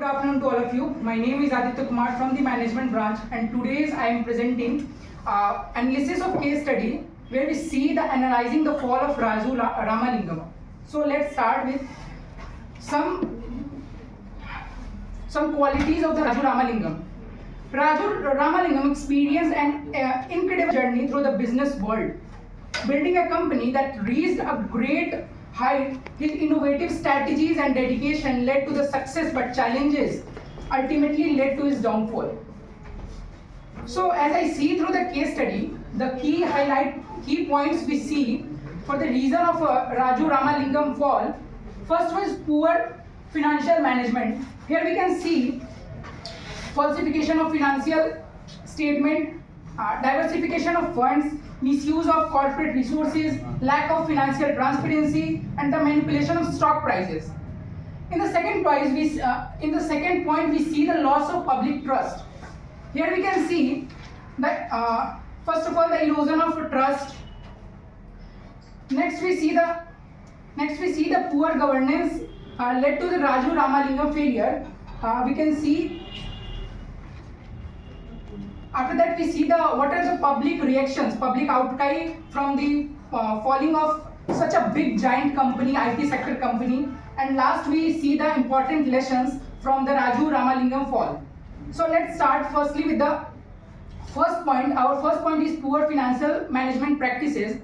Good afternoon to all of you. My name is Aditya Kumar from the management branch, and today I am presenting analysis of case study where we see the analyzing the fall of Raju Ramalingam. So let's start with some qualities of the Raju Ramalingam. Raju Ramalingam experienced an incredible journey through the business world, building a company that reached a great height. His innovative strategies and dedication led to the success, but challenges ultimately led to his downfall. So as I see through the case study, the key points we see for the reason of Raju Ramalingam fall. First was poor financial management. Here we can see falsification of financial statement, diversification of funds, misuse of corporate resources, lack of financial transparency, and the manipulation of stock prices. In the second point, we see the loss of public trust. Here we can see that first of all the erosion of trust. Next we see the poor governance led to the Raju Ramalingam failure. We can see. After that, we see what are the public reactions, public outcry from the falling of such a big giant company, IT sector company. And last, we see the important lessons from the Raju Ramalingam fall. So let's start firstly with the first point. Our first point is poor financial management practices.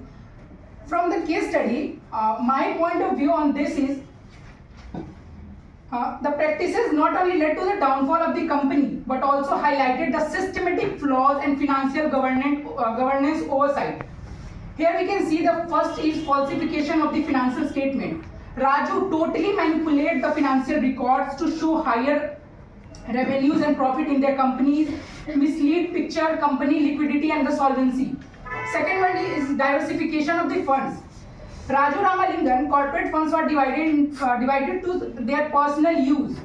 From the case study, my point of view on this is the practices not only led to the downfall of the company, but also highlighted the systematic flaws and financial governance oversight. Here we can see the first is falsification of the financial statement. Raju totally manipulated the financial records to show higher revenues and profit in their companies, mislead picture company liquidity and the solvency. Second one is diversification of the funds. Raju Ramalingam corporate funds were divided to their personal use.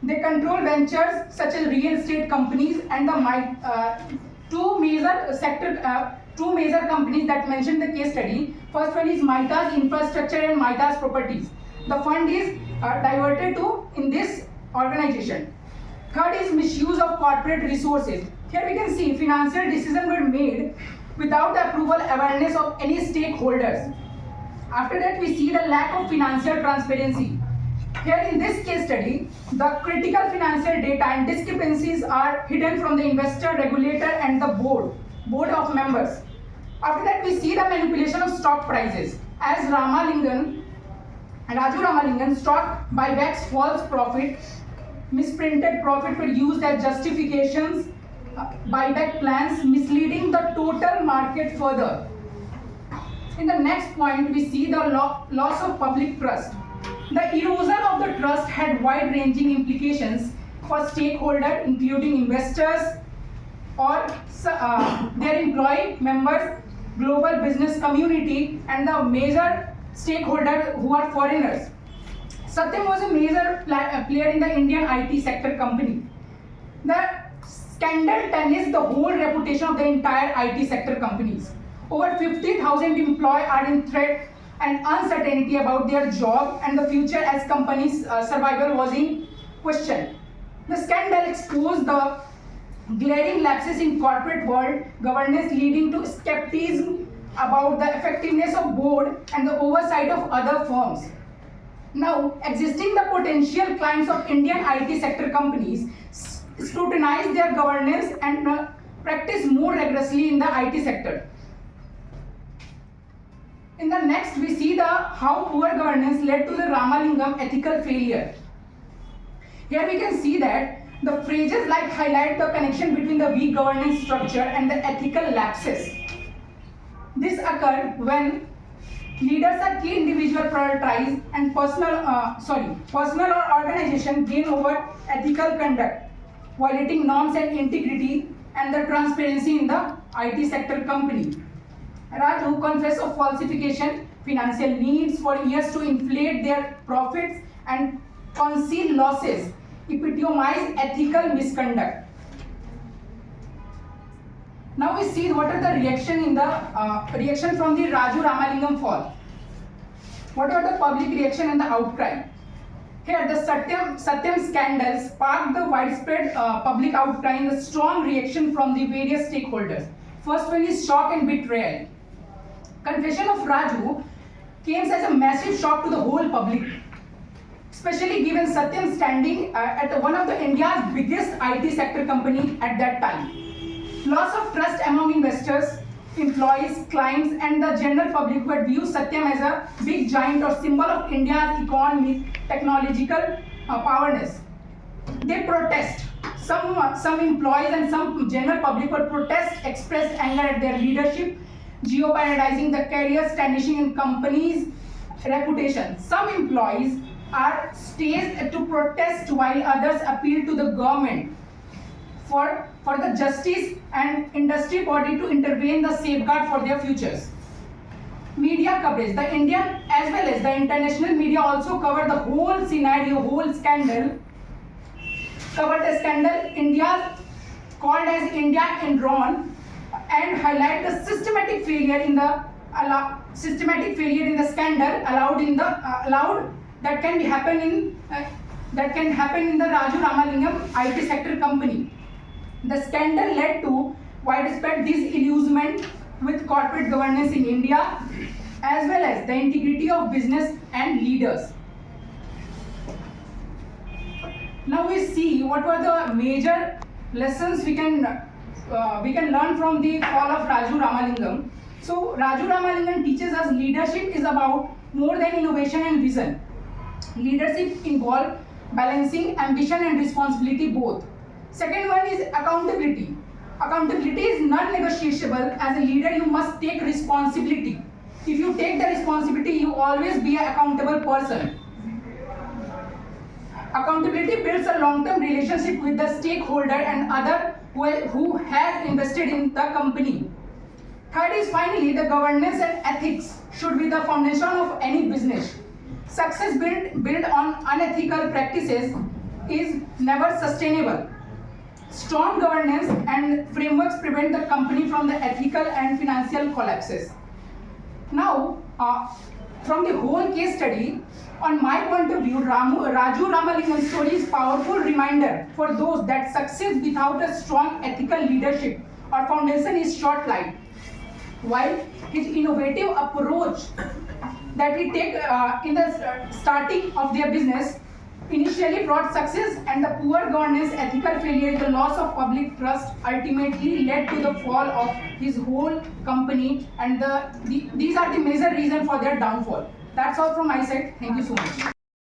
They control ventures such as real estate companies and the two major companies that mentioned the case study. First one is Mitas Infrastructure and Mitas Properties. The fund is diverted to in this organization. Third is misuse of corporate resources. Here we can see financial decisions were made without the approval awareness of any stakeholders. After that, we see the lack of financial transparency. Here in this case study, the critical financial data and discrepancies are hidden from the investor, regulator and the board of members. After that, we see the manipulation of stock prices. As Raju Ramalingam stock buybacks, false profit, misprinted profit were used as justifications, buyback plans, misleading the total market further. In the next point, we see the loss of public trust. The erosion of the trust had wide-ranging implications for stakeholders, including investors or their employee members, global business community, and the major stakeholders who are foreigners. Satyam was a major player in the Indian IT sector company. The scandal tarnished the whole reputation of the entire IT sector companies. Over 50,000 employees are in threat and uncertainty about their job and the future as companies' survival was in question. The scandal exposed the glaring lapses in corporate world governance, leading to skepticism about the effectiveness of board and the oversight of other firms. Now, existing the potential clients of Indian IT sector companies scrutinize their governance and practice more rigorously in the IT sector. In the next, we see how poor governance led to the Ramalingam ethical failure. Here we can see that the phrases like highlight the connection between the weak governance structure and the ethical lapses. This occurred when leaders or key individual prioritize and personal or organization gain over ethical conduct, violating norms and integrity and the transparency in the IT sector company. Raju confessed of falsification, financial needs for years to inflate their profits and conceal losses, epitomize ethical misconduct. Now we see what are the reaction from the Raju Ramalingam fall. What are the public reaction and the outcry? Here, the Satyam scandal sparked the widespread public outcry and the strong reaction from the various stakeholders. First one is shock and betrayal. Confession of Raju came as a massive shock to the whole public, especially given Satyam standing at one of the India's biggest IT sector company at that time. Loss of trust among investors, employees, clients, and the general public who had viewed Satyam as a big giant or symbol of India's economic, technological powerness. They protest. Some employees and some general public would protest, expressed anger at their leadership, jeopardizing the careers, tarnishing in companies' reputation. Some employees are staged to protest while others appeal to the government for the justice and industry body to intervene the safeguard for their futures. Media coverage. The Indian as well as the international media also covered the whole scenario, whole scandal. Covered the scandal, India called as India Enron, and highlight the systematic failure in the scandal allowed that can happen in the Raju Ramalingam IT sector company. The scandal led to widespread disillusionment with corporate governance in India, as well as the integrity of business and leaders. Now we see what were the major lessons we can learn from the fall of Raju Ramalingam. So Raju Ramalingam teaches us leadership is about more than innovation and vision. Leadership involves balancing ambition and responsibility both. Second one is accountability. Accountability is non-negotiable. As a leader, you must take responsibility. If you take the responsibility, you always be an accountable person. Accountability builds a long-term relationship with the stakeholder and other who has invested in the company. Third is finally the governance and ethics should be the foundation of any business. Success built on unethical practices is never sustainable. Strong governance and frameworks prevent the company from the ethical and financial collapses. Now, from the whole case study, on my point of view, Raju Ramalingam's story is a powerful reminder for those that success without a strong ethical leadership or foundation is short-lived. While his innovative approach that we take in the starting of their business initially brought success, and the poor governance, ethical failure, the loss of public trust ultimately led to the fall of his whole company, and these are the major reasons for their downfall. That's all from my side. Thank you so much.